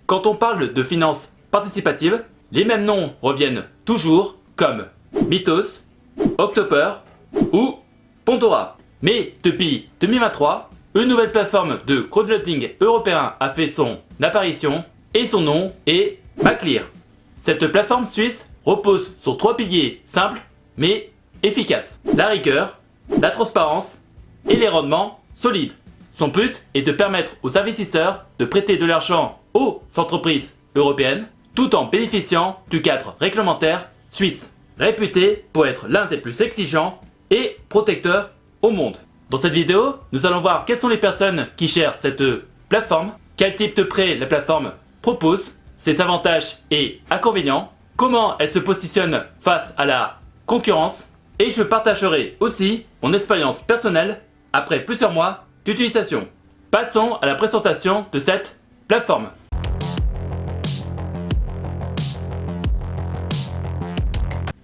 Quand on parle de finances participatives, les mêmes noms reviennent toujours comme Mythos, Octoper ou Pandora. Mais depuis 2023, une nouvelle plateforme de crowdfunding européen a fait son apparition et son nom est Maclear. Cette plateforme suisse repose sur 3 piliers simples mais efficaces. La rigueur, la transparence et les rendements solides. Son but est de permettre aux investisseurs de prêter de l'argent aux entreprises européennes tout en bénéficiant du cadre réglementaire suisse, réputé pour être l'un des plus exigeants et protecteurs au monde. Dans cette vidéo, nous allons voir quelles sont les personnes qui gèrent cette plateforme, quel type de prêt la plateforme propose, ses avantages et inconvénients, comment elle se positionne face à la concurrence, et je partagerai aussi mon expérience personnelle après plusieurs mois d'utilisation. Passons à la présentation de cette plateforme.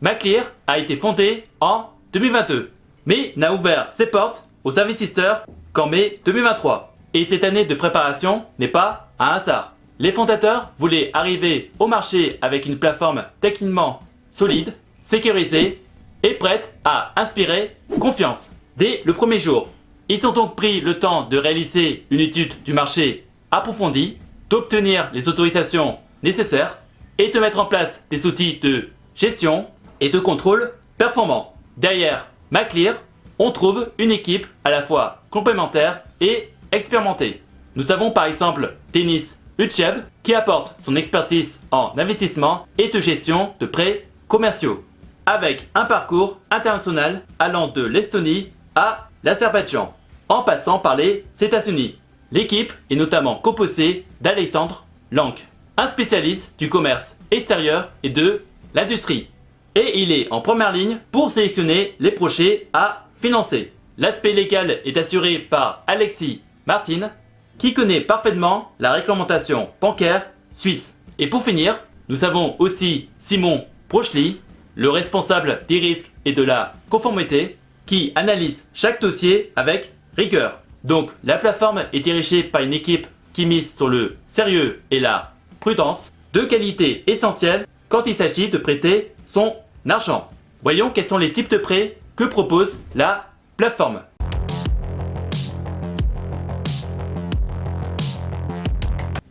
Maclear a été fondée en 2022, mais n'a ouvert ses portes aux investisseurs qu'en mai 2023. Et cette année de préparation n'est pas un hasard. Les fondateurs voulaient arriver au marché avec une plateforme techniquement solide, sécurisée et prête à inspirer confiance. Dès le premier jour, ils ont donc pris le temps de réaliser une étude du marché approfondie, d'obtenir les autorisations nécessaires et de mettre en place des outils de gestion et de contrôle performants. Derrière Maclear, on trouve une équipe à la fois complémentaire et expérimentée. Nous avons par exemple Denis Utchev qui apporte son expertise en investissement et de gestion de prêts commerciaux, avec un parcours international allant de l'Estonie à l'Azerbaïdjan, en passant par les États-Unis. L'équipe est notamment composée d'Alexandre Lank, un spécialiste du commerce extérieur et de l'industrie. Et il est en première ligne pour sélectionner les projets à financer. L'aspect légal est assuré par Alexis Martin, qui connaît parfaitement la réglementation bancaire suisse. Et pour finir, nous avons aussi Simon Brochely, le responsable des risques et de la conformité, qui analyse chaque dossier avec rigueur. Donc la plateforme est dirigée par une équipe qui mise sur le sérieux et la prudence, deux qualités essentielles quand il s'agit de prêter son argent. Voyons quels sont les types de prêts que propose la plateforme.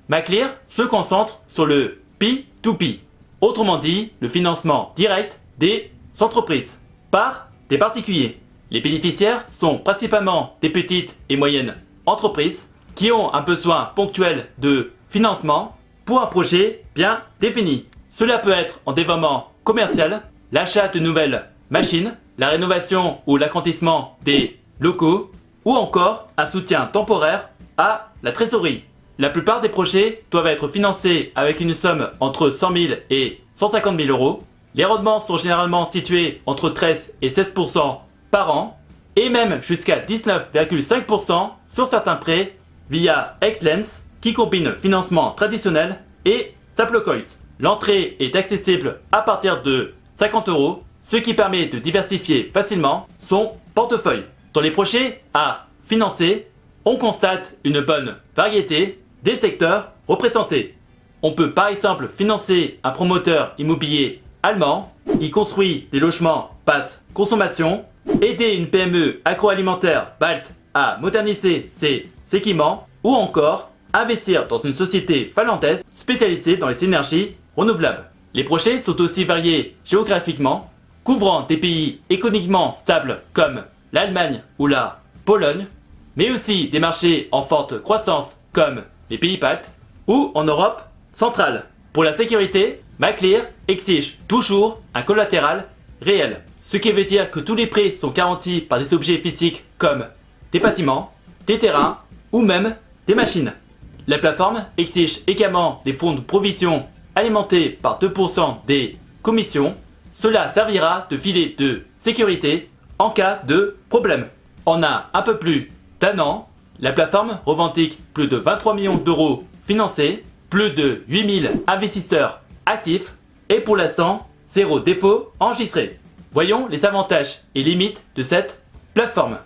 Maclear se concentre sur le P2P, autrement dit le financement direct des entreprises par des particuliers. Les bénéficiaires sont principalement des petites et moyennes entreprises qui ont un besoin ponctuel de financement pour un projet bien défini. Cela peut être en développement commercial, l'achat de nouvelles machines, la rénovation ou l'agrandissement des locaux, ou encore un soutien temporaire à la trésorerie. La plupart des projets doivent être financés avec une somme entre 100 000 et 150 000 euros. Les rendements sont généralement situés entre 13 et 16% par an, et même jusqu'à 19,5% sur certains prêts via Exlens, qui combine financement traditionnel et simple coins. L'entrée est accessible à partir de 50 euros, ce qui permet de diversifier facilement son portefeuille. Dans les projets à financer, on constate une bonne variété des secteurs représentés. On peut par exemple financer un promoteur immobilier allemand qui construit des logements basse consommation, aider une PME agroalimentaire balte à moderniser ses équipements ou encore investir dans une société finlandaise spécialisée dans les énergies renouvelables. Les projets sont aussi variés géographiquement, couvrant des pays économiquement stables comme l'Allemagne ou la Pologne, mais aussi des marchés en forte croissance comme les pays baltes ou en Europe centrale. Pour la sécurité, Maclear exige toujours un collatéral réel, ce qui veut dire que tous les prêts sont garantis par des objets physiques comme des bâtiments, des terrains ou même des machines. La plateforme exige également des fonds de provision alimentés par 2% des commissions. Cela servira de filet de sécurité en cas de problème. En un peu plus d'un an, la plateforme revendique plus de 23 millions d'euros financés, plus de 8000 investisseurs actifs et pour l'instant, 0 défaut enregistré. Voyons les avantages et limites de cette plateforme.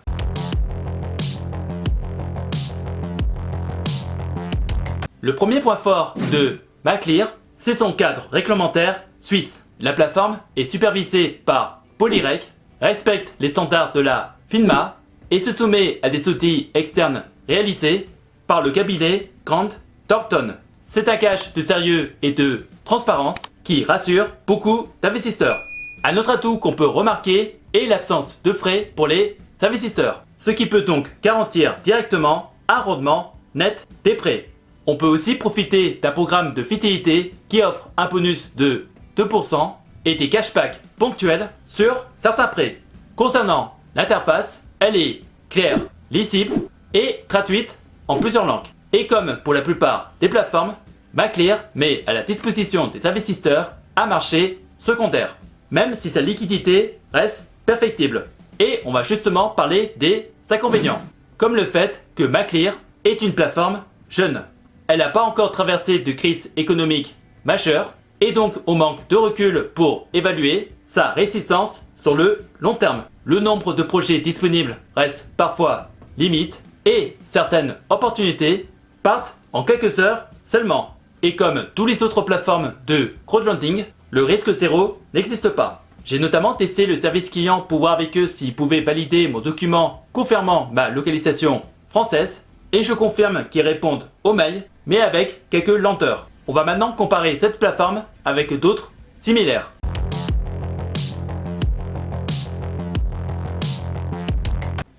Le premier point fort de Maclear, c'est son cadre réglementaire suisse. La plateforme est supervisée par Polyrec, respecte les standards de la FINMA et se soumet à des audits externes réalisés par le cabinet Grant Thornton. C'est un gage de sérieux et de transparence qui rassure beaucoup d'investisseurs. Un autre atout qu'on peut remarquer est l'absence de frais pour les investisseurs, ce qui peut donc garantir directement un rendement net des prêts. On peut aussi profiter d'un programme de fidélité qui offre un bonus de 2% et des cashbacks ponctuels sur certains prêts. Concernant l'interface, elle est claire, lisible et gratuite en plusieurs langues. Et comme pour la plupart des plateformes, Maclear met à la disposition des investisseurs un marché secondaire, même si sa liquidité reste perfectible. Et on va justement parler des inconvénients, comme le fait que Maclear est une plateforme jeune. Elle n'a pas encore traversé de crise économique majeure et donc on manque de recul pour évaluer sa résistance sur le long terme. Le nombre de projets disponibles reste parfois limite et certaines opportunités partent en quelques heures seulement. Et comme toutes les autres plateformes de crowdfunding, le risque zéro n'existe pas. J'ai notamment testé le service client pour voir avec eux s'ils pouvaient valider mon document confirmant ma localisation française et je confirme qu'ils répondent aux mails mais avec quelques lenteurs. On va maintenant comparer cette plateforme avec d'autres similaires.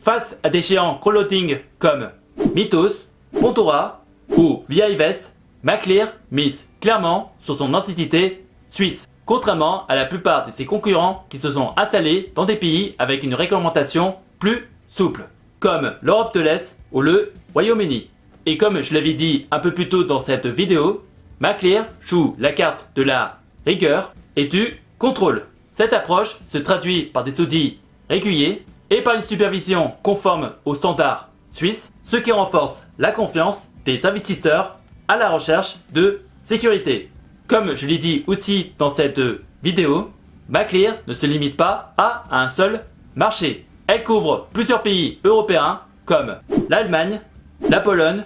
Face à des géants crowdloading comme Mythos, Pontora ou VIVest, Maclear mise clairement sur son entité suisse, contrairement à la plupart de ses concurrents qui se sont installés dans des pays avec une réglementation plus souple, comme l'Europe de l'Est ou le Royaume-Uni. Et comme je l'avais dit un peu plus tôt dans cette vidéo, Maclear joue la carte de la rigueur et du contrôle. Cette approche se traduit par des audits réguliers et par une supervision conforme aux standards suisses, ce qui renforce la confiance des investisseurs à la recherche de sécurité. Comme je l'ai dit aussi dans cette vidéo, Maclear ne se limite pas à un seul marché. Elle couvre plusieurs pays européens comme l'Allemagne, la Pologne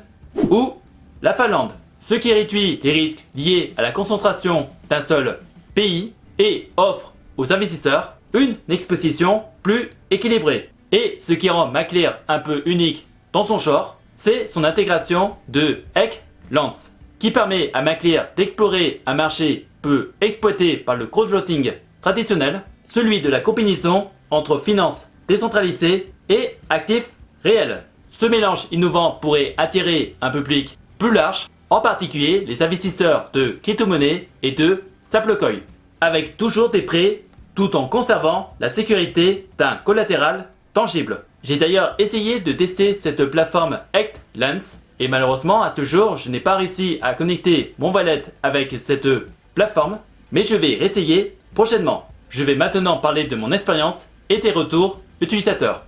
ou la Finlande, ce qui réduit les risques liés à la concentration d'un seul pays et offre aux investisseurs une exposition plus équilibrée. Et ce qui rend Maclear un peu unique dans son genre, c'est son intégration de Egglands, qui permet à Maclear d'explorer un marché peu exploité par le crowdfunding traditionnel, celui de la combinaison entre finances décentralisées et actifs réels. Ce mélange innovant pourrait attirer un public plus large, en particulier les investisseurs de crypto-monnaies et de stablecoins, avec toujours des prêts tout en conservant la sécurité d'un collatéral tangible. J'ai d'ailleurs essayé de tester cette plateforme Egglands et malheureusement à ce jour je n'ai pas réussi à connecter mon wallet avec cette plateforme, mais je vais réessayer prochainement. Je vais maintenant parler de mon expérience et des retours utilisateurs.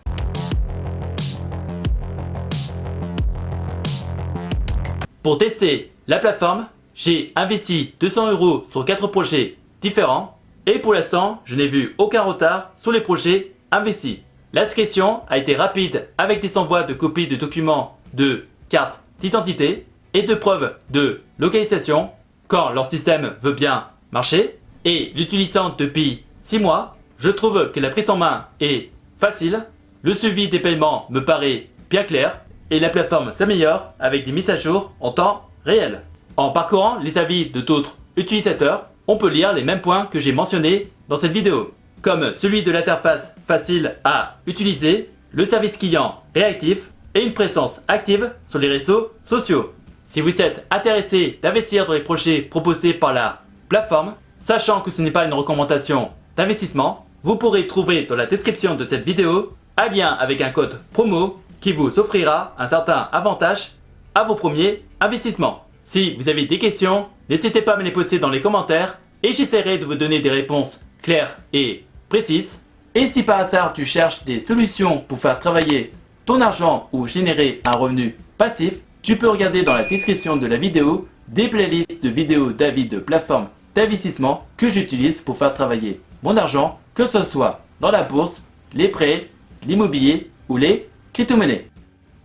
Pour tester la plateforme, j'ai investi 200 € sur 4 projets différents et pour l'instant, je n'ai vu aucun retard sur les projets investis. L'inscription a été rapide avec des envois de copies de documents de cartes d'identité et de preuves de localisation quand leur système veut bien marcher. Et l'utilisant depuis 6 mois, je trouve que la prise en main est facile, le suivi des paiements me paraît bien clair et la plateforme s'améliore avec des mises à jour en temps réel. En parcourant les avis de d'autres utilisateurs, on peut lire les mêmes points que j'ai mentionnés dans cette vidéo, comme celui de l'interface facile à utiliser, le service client réactif et une présence active sur les réseaux sociaux. Si vous êtes intéressé d'investir dans les projets proposés par la plateforme, sachant que ce n'est pas une recommandation d'investissement, vous pourrez trouver dans la description de cette vidéo un lien avec un code promo qui vous offrira un certain avantage à vos premiers investissements. Si vous avez des questions, n'hésitez pas à me les poser dans les commentaires et j'essaierai de vous donner des réponses claires et précises. Et si par hasard tu cherches des solutions pour faire travailler ton argent ou générer un revenu passif, tu peux regarder dans la description de la vidéo des playlists de vidéos d'avis de plateformes d'investissement que j'utilise pour faire travailler mon argent, que ce soit dans la bourse, les prêts, l'immobilier ou les crypto-monnaies.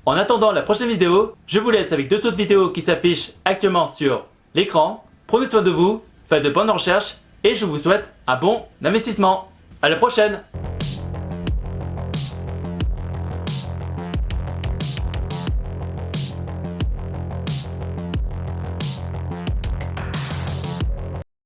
En attendant la prochaine vidéo, je vous laisse avec 2 autres vidéos qui s'affichent actuellement sur l'écran. Prenez soin de vous, faites de bonnes recherches et je vous souhaite un bon investissement. À la prochaine!